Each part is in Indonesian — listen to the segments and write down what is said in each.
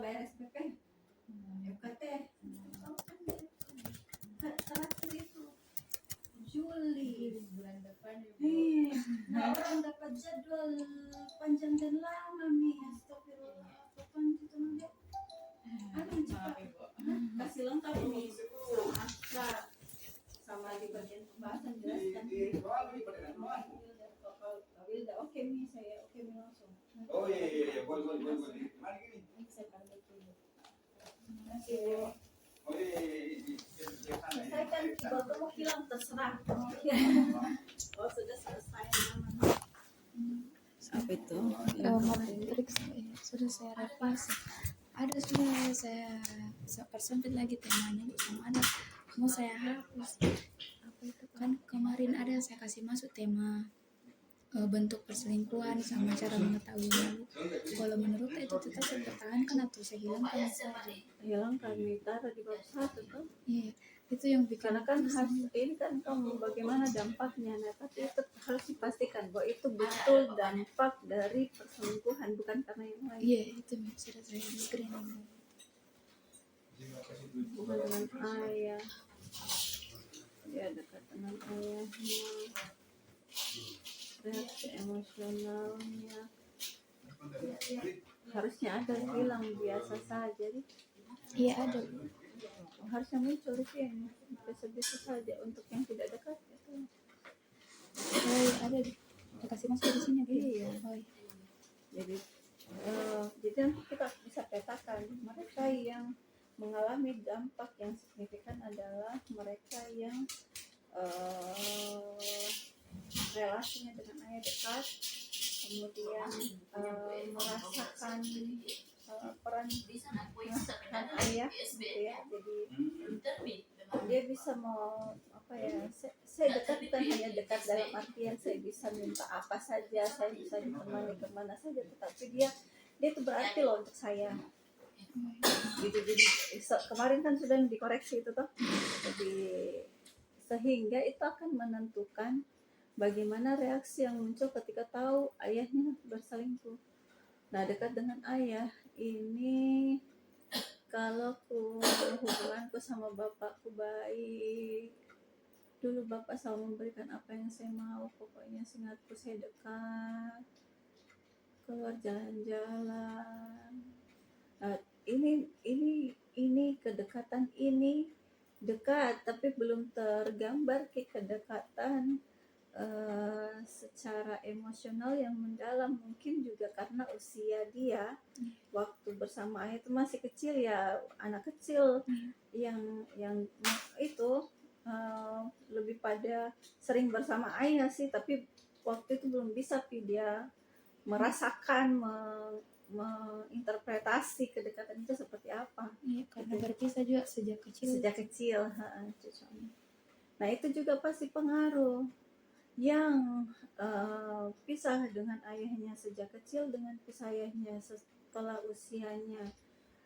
bayar SPP, UKT, terakhir itu Juli bulan depan. Nah orang dapat jadwal panjang dan lama nih, astagfirullah. Kapan gitu nanti? Aduh cepat. Kasih lengkap nih sama akta, sama di bagian pembahasan jelaskan. Wilda oke nih, saya oke nih langsung. Oh iya, boleh. Mari gini. Saya panggil dulu. Terima kasih Bu. Oh iya. Saya kan tiba-tiba mau hilang terserah. Oh sudah selesai namanya. Apa itu? Matrix sudah saya revisi. Ada sudah saya persempit lagi temanya, sama ada mau saya hapus. Apa itu kan kemarin ada saya kasih masuk tema bentuk perselingkuhan sama cara mengetahuinya. Kalau menurut itu tetap saya pertahankan atau saya hilangkan saja? Hilangkan, taruh di bab 1 tuh. Iya, itu yang bikin Karena kan ini kan kamu bagaimana dampaknya, nah tapi itu harus dipastikan bahwa itu betul dampak dari perselingkuhan, bukan karena yang lain. Iya, itu sudah saya screening. Bukan dengan ayah, dia dekat dengan ayahnya, reaksi emosionalnya harusnya ada, bilang biasa saja. Iya ada. Harusnya muncul itu yang biasa-biasa saja untuk yang tidak dekat itu. Oh, ada dikasih masuk di sini. Iya. Oh, Jadi nanti kita bisa petakan mereka yang mengalami dampak yang signifikan adalah mereka yang relasinya dengan ayah dekat, kemudian merasakan peran merasakan ayah gitu ya. Jadi dia bisa mau apa ya, saya dekat bukan hanya dekat dalam artian saya bisa minta apa saja, saya bisa ditemani kemana saja, tetapi dia itu berarti loh untuk saya gitu. Jadi kemarin kan sudah dikoreksi itu toh, jadi sehingga itu akan menentukan bagaimana reaksi yang muncul ketika tahu ayahnya berselingkuh. Nah, dekat dengan ayah ini, kalau hubunganku sama bapakku baik, dulu bapak selalu memberikan apa yang saya mau, pokoknya seingatku saya dekat, keluar jalan-jalan. Nah, ini kedekatan ini dekat, tapi belum tergambar kedekatan secara emosional yang mendalam. Mungkin juga karena usia dia waktu bersama ayah itu masih kecil ya, anak kecil yang itu lebih pada sering bersama ayah sih, tapi waktu itu belum bisa dia merasakan menginterpretasi kedekatan itu seperti apa. iya, karena berpisah juga sejak kecil. Nah itu juga pasti pengaruh. Yang pisah dengan ayahnya sejak kecil dengan pisah ayahnya setelah usianya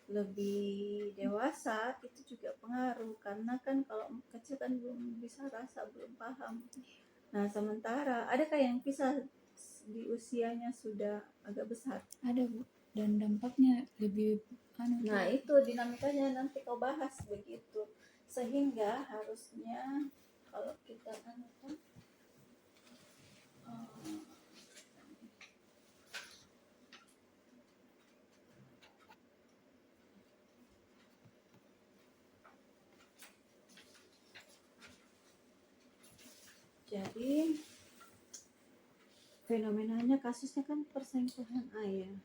lebih dewasa, itu juga pengaruh, karena kan kalau kecil kan belum bisa rasa, belum paham. Nah sementara adakah yang pisah di usianya sudah agak besar? Ada Bu, dan dampaknya lebih Nah itu dinamikanya nanti kau bahas begitu, sehingga harusnya kalau kita jadi fenomenanya kasusnya kan perselingkuhan ayah.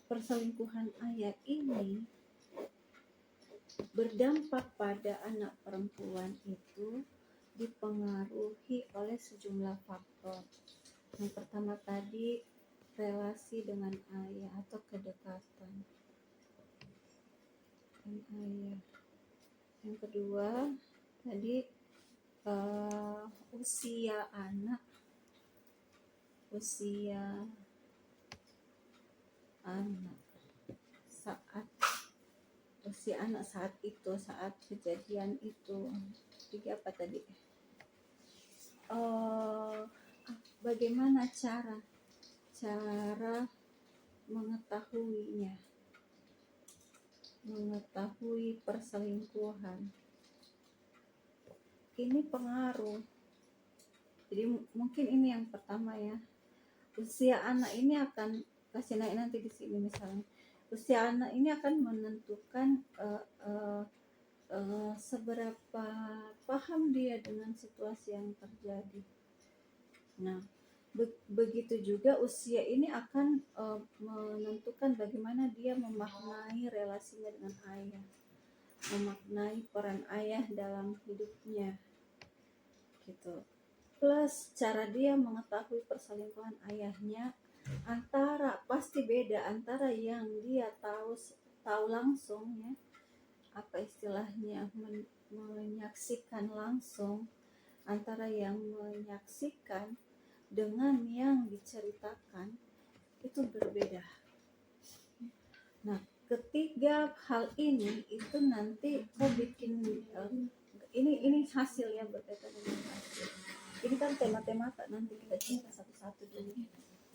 Perselingkuhan ayah ini berdampak pada anak perempuan itu dipengaruhi oleh sejumlah faktor. Yang pertama tadi relasi dengan ayah atau kedekatan dengan ayah. Yang kedua tadi usia anak saat itu, saat kejadian itu. Jadi apa tadi? bagaimana cara mengetahui perselingkuhan. Ini pengaruh. Jadi mungkin ini yang pertama ya. Usia anak ini akan kasih naik nanti di sini misalnya. Usia anak ini akan menentukan seberapa paham dia dengan situasi yang terjadi. Nah, begitu juga usia ini akan menentukan bagaimana dia memaknai relasinya dengan ayah, memaknai peran ayah dalam hidupnya, gitu. Plus cara dia mengetahui perselingkuhan ayahnya pasti beda antara yang dia tahu langsung ya, apa istilahnya, menyaksikan langsung, antara yang menyaksikan dengan yang diceritakan itu berbeda. Nah, ketiga hal ini itu nanti kau bikin ini hasilnya berkaitan dengan hasil. Ini kan tema-tema nanti kita cerita satu-satu dulu.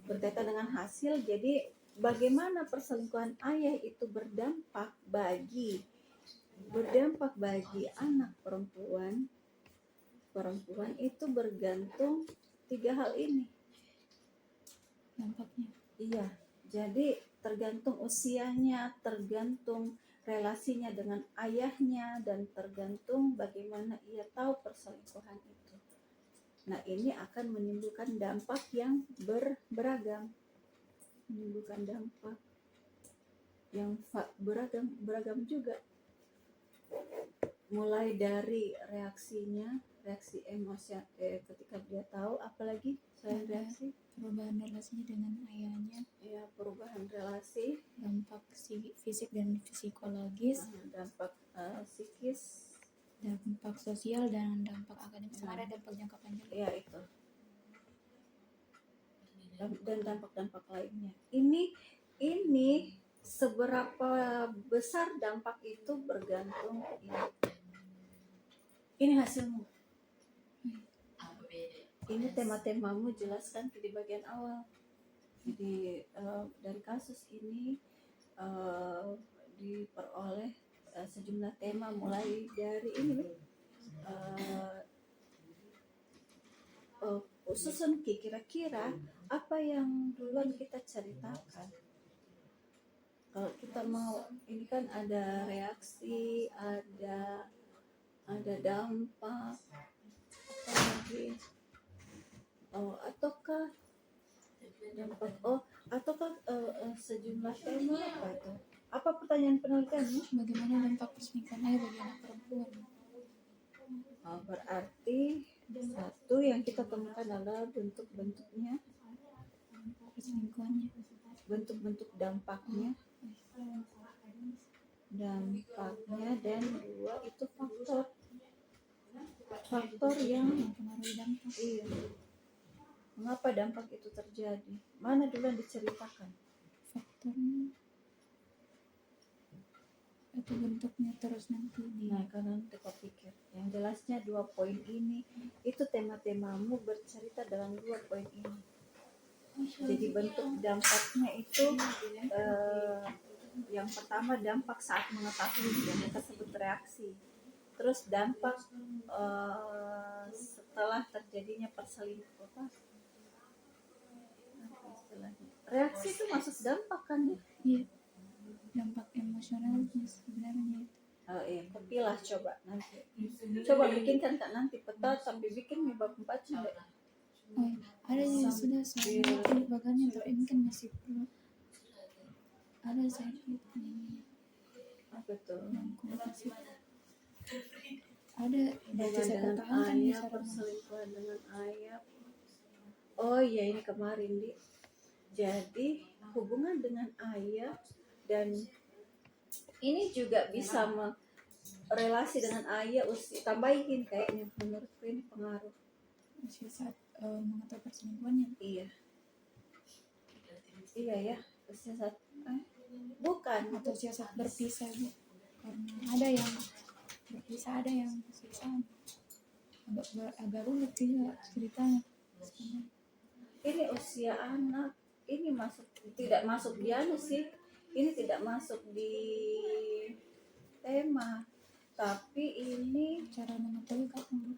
Berkaitan dengan hasil, jadi bagaimana perselingkuhan ayah itu berdampak bagi anak perempuan itu bergantung 3 hal ini dampaknya. Iya, jadi tergantung usianya, tergantung relasinya dengan ayahnya, dan tergantung bagaimana ia tahu perselingkuhan itu. Nah, ini akan menimbulkan dampak yang beragam, menimbulkan dampak yang beragam juga. Mulai dari reaksi emosi ketika dia tahu, apalagi selain reaksi, perubahan relasinya dengan ayahnya, ya, perubahan relasi, dampak fisik dan psikologis, dampak psikis, dampak sosial, dan dampak akademis, sama ada dampak jangka panjang. ya itu, dan dampak-dampak lainnya. Ini seberapa besar dampak itu bergantung ini hasilmu. Ini tema-temamu jelaskan di bagian awal. Jadi dari kasus ini diperoleh sejumlah tema, mulai dari ini susun kira-kira apa yang duluan kita ceritakan. Kalau kita mau, ini kan ada reaksi, ada dampak, apa lagi? Ataukah sejumlah tema apa itu? Apa pertanyaan penelitianmu? Bagaimana dampak perselingkuhan ayah bagi anak perempuan? Berarti satu yang kita temukan adalah bentuk-bentuknya, Perselingkuhannya, bentuk-bentuk dampaknya, dan 2 itu faktor yang mempengaruhi dampak. iya. Mengapa dampak itu terjadi? Mana dulu yang diceritakan? Faktornya atau bentuknya terus nanti Nah, karena nanti kau pikir, yang jelasnya 2 poin ini, itu tema-temamu bercerita dalam 2 poin ini. Jadi bentuk dampaknya itu yang pertama dampak saat mengetahui, yang kita sebut reaksi. Terus dampak setelah terjadinya perselingkuhan. Reaksi itu masuk dampak kan ya? Iya, dampak emosional sebenarnya. Iya, kopilah coba nanti. Coba bikinkan Kak nanti peta sampai bikin bab 4 sudah. Oh, ada yang sudah soalnya bagian yang mungkin masih perlu. Ada saya ini. Apa tuh? Ada baca saya Dengan pertahankan ayah, perselingkuhan dengan ayah. Oh iya, ini kemarin jadi hubungan dengan ayah, dan ini juga bisa relasi dengan ayah tambahin kayaknya, menurutku ini pengaruh. usia saat mengetahui perselingkuhannya. Iya ya, usia saat bukan Atau usia saat berpisah ya. Karena ada yang berpisah, ada yang berpisah. Agak rumit juga ceritanya. ini usia anak, ini tidak masuk di anu sih, ini tidak masuk di tema, tapi ini Cara mengetahui kapan, Bu?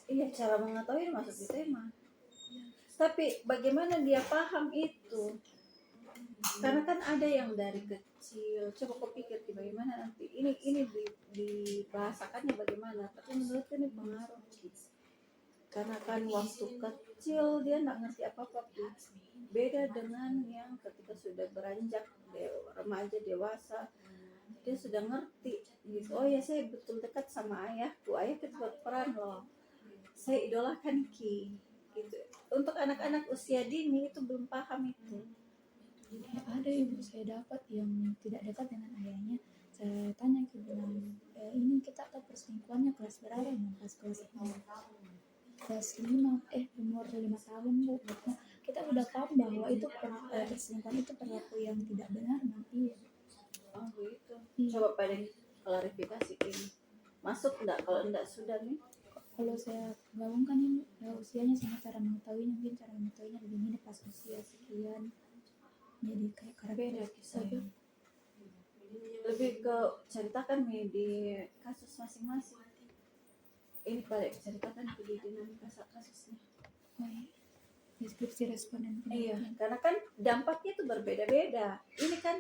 iya cara mengetahui masuk di tema. Tapi bagaimana dia paham itu? Karena kan ada yang dari kecil. Coba kau pikir bagaimana nanti ini dibahasakannya bagaimana? Tapi menurut ini pengaruh. Karena kan waktu kecil dia nggak ngerti apa-apa. Beda dengan yang ketika sudah beranjak remaja dewasa, dia sudah ngerti. Gitu. Oh ya, saya betul dekat sama ayahku. Ayahku berperan loh. Saya idolakan Ki. Gitu. Untuk anak-anak usia dini itu belum paham itu. Ya, ada ibu saya dapat yang tidak dekat dengan ayahnya. Saya tanya ke bilang, ini kita tahu perselingkuhannya kelas berapa? Kelas 5, umur 5 tahun, Bu. Nah, kita udah paham bahwa itu perselingkuhan itu perilaku yang tidak benar nanti. Oh gitu. Iya. Coba pada klarifikasi ini. Masuk enggak? Kalau enggak sudah nih. Kalau saya gabungkan ini usianya sama cara mengetahuinya, mungkin cara mengetahuinya lebih mirip pas usia sekian. Jadi kayak Beda karakter kisahnya. Lebih ke ceritakan nih di kasus masing-masing. Ini balik ceritakan ke dinamika kasusnya. Oh, iya. Deskripsi responden. Iya, karena kan dampaknya itu berbeda-beda. Ini kan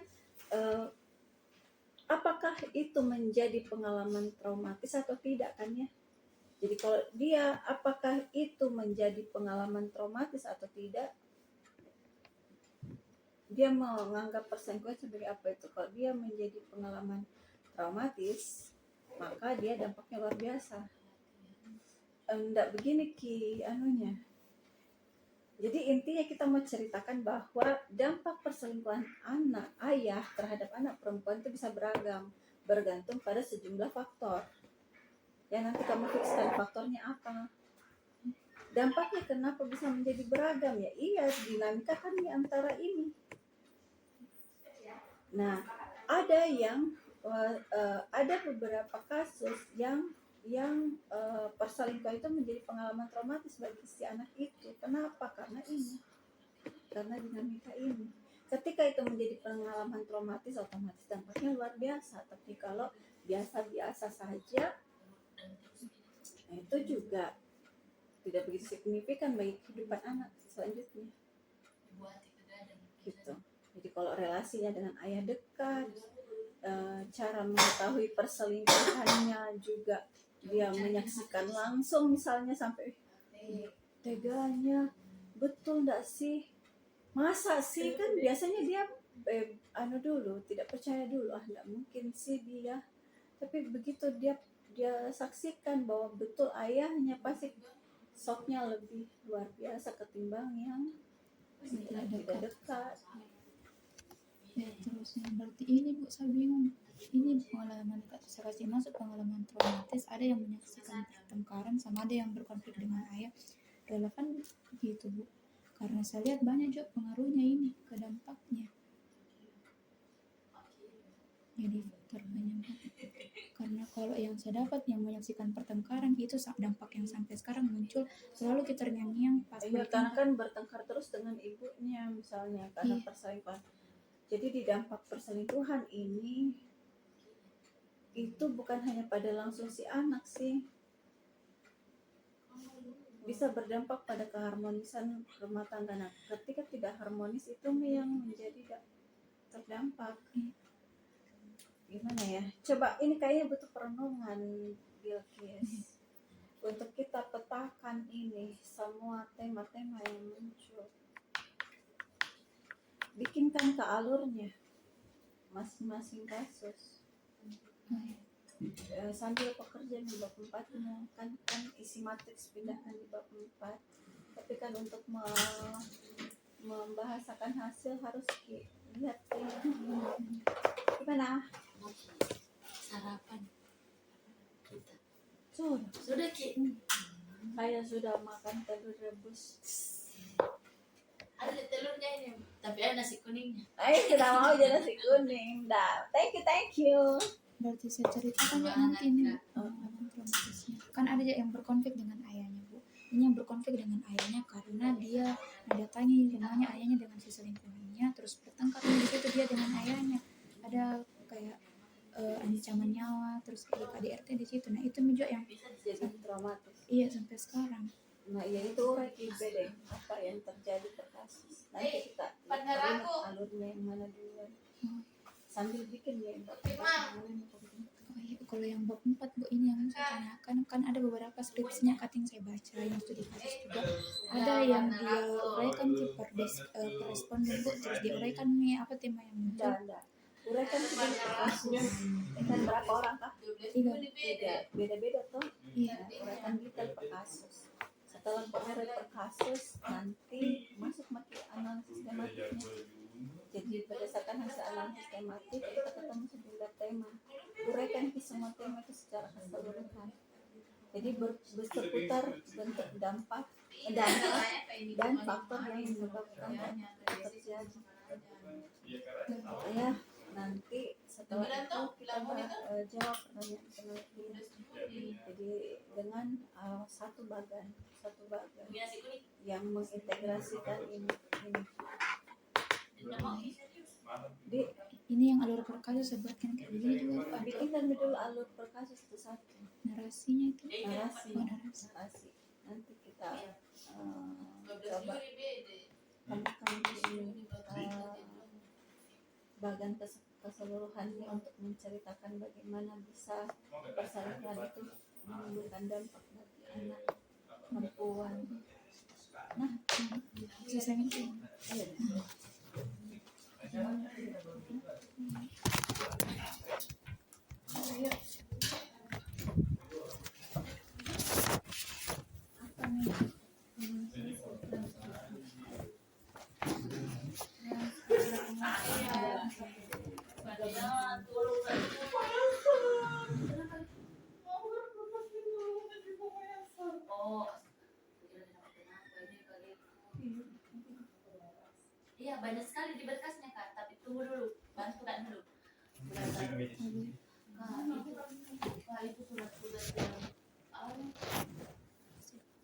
apakah itu menjadi pengalaman traumatis atau tidak kan ya? Jadi kalau dia apakah itu menjadi pengalaman traumatis atau tidak? Dia menganggap perselingkuhan sebagai apa itu? Kalau dia menjadi pengalaman traumatis, maka dia dampaknya luar biasa. Enggak begini Ki anunya. Jadi intinya kita mau ceritakan bahwa dampak perselingkuhan anak ayah terhadap anak perempuan itu bisa beragam, bergantung pada sejumlah faktor. Ya nanti kamu fikskan faktornya apa. Dampaknya kenapa bisa menjadi beragam ya? Iya, dinamika kan di antara ini. Nah, ada beberapa kasus yang perselingkuhan itu menjadi pengalaman traumatis bagi si anak itu. Kenapa? Karena dinamika ini. Ketika itu menjadi pengalaman traumatis, otomatis dampaknya luar biasa. Tapi kalau biasa-biasa saja, itu juga tidak begitu signifikan bagi kehidupan anak selanjutnya. Gitu. Jadi kalau relasinya dengan ayah dekat, cara mengetahui perselingkuhannya juga dia menyaksikan langsung misalnya sampai teganya, betul enggak sih? Masa sih? Kan biasanya dia dulu tidak percaya dulu, enggak mungkin sih dia. Tapi begitu dia saksikan bahwa betul ayahnya, pasti shocknya lebih luar biasa ketimbang yang tidak dekat. Ya, terusnya berarti ini Bu, saya bingung. Ini pengalaman, saya kasih masuk pengalaman traumatis, ada yang menyaksikan pertengkaran sama ada yang berkonflik dengan ayah. Relevan gitu Bu, karena saya lihat banyak juga pengaruhnya ini ke dampaknya. Jadi faktor banyak. Karena kalau yang saya dapat yang menyaksikan pertengkaran itu dampak yang sampai sekarang muncul, selalu kita terngiang-ngiang pas Iya, karena kan bertengkar terus dengan ibunya misalnya karena perselingkuhan. Jadi di dampak perselingkuhan ini itu bukan hanya pada langsung si anak sih, bisa berdampak pada keharmonisan rumah tangga. Nah, ketika tidak harmonis itu yang menjadi terdampak. Gimana ya? Coba ini kayaknya butuh perenungan Bilkis untuk kita petakan ini semua tema-tema yang muncul. Bikinkan ke alurnya masing-masing kasus. Sambil pekerjaan di bab 4 kan isi matriks pindahkan di bab 4. Tapi kan untuk membahasakan hasil harus lihat gimana? Sarapan. Sudah Ki. Saya sudah makan telur rebus. Ada telurnya ini, tapi ada nasi kuningnya. Tidak mau jadi nasi kuning. Dah, thank you. Berarti saya ceritakan ya nanti ini pengalaman traumatisnya. Kan ada yang berkonflik dengan ayahnya Bu. ini yang berkonflik dengan ayahnya karena dia mendatangi rumahnya ayahnya dengan si selingkuhannya, terus bertengkar di situ dia dengan ayahnya, ada kayak ancaman nyawa, terus KDRT di situ. Nah itu juga yang Jadi traumatis. iya sampai sekarang. Nah ya itu orang kibe deh apa yang terjadi per kasus. Nanti kita partner lihat aku. alurnya yang mana duluan. Oh, Sambil bikin ya yang oh iya, kalau yang bab 4 Bu ini yang saya tanyakan kan ada beberapa skripsinya kating saya baca yang studi kasus juga ada yang dia uraikan sih per responden Bu, terus diuraikan nih apa tema yang muncul. Enggak. Uraikan sudah per kasus. Kan berapa orang kah? 3. Beda-beda toh. Iya. Uraikan detail per kasus. Setelah pengurai per kasus nanti masuk mati analisis tematiknya. Jadi berdasarkan hasil analisis tematik kita ketemu sejumlah tema. Uraikan ke semua tema itu secara keseluruhan. Jadi berseputar bentuk dampak dan faktor yang menyebabkan itu terjadi. Ya, nanti setelah itu kita jawab pertanyaan penelitian. Jadi dengan satu bagan yang mengintegrasikan ini. Di Ini yang alur per kasus sebutkan kayak gini juga Pak. bikinkan dulu alur per kasus itu satu. Narasinya itu. Narasi. Oh, narasi. Nanti kita coba temukan di sini bagian keseluruhannya untuk menceritakan bagaimana bisa perselingkuhan itu menimbulkan dampak bagi anak perempuan. Nah, Selesai itu. apa nih? Iya banyak sekali di berkasnya Kak, tapi tunggu dulu, bantu Kak dulu. Wah itu surat tugas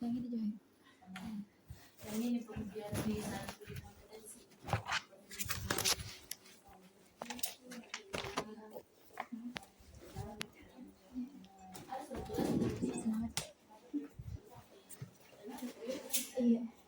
Yang ini juga. yang ini kemudian di studi kompetensi. Semangat. Iya.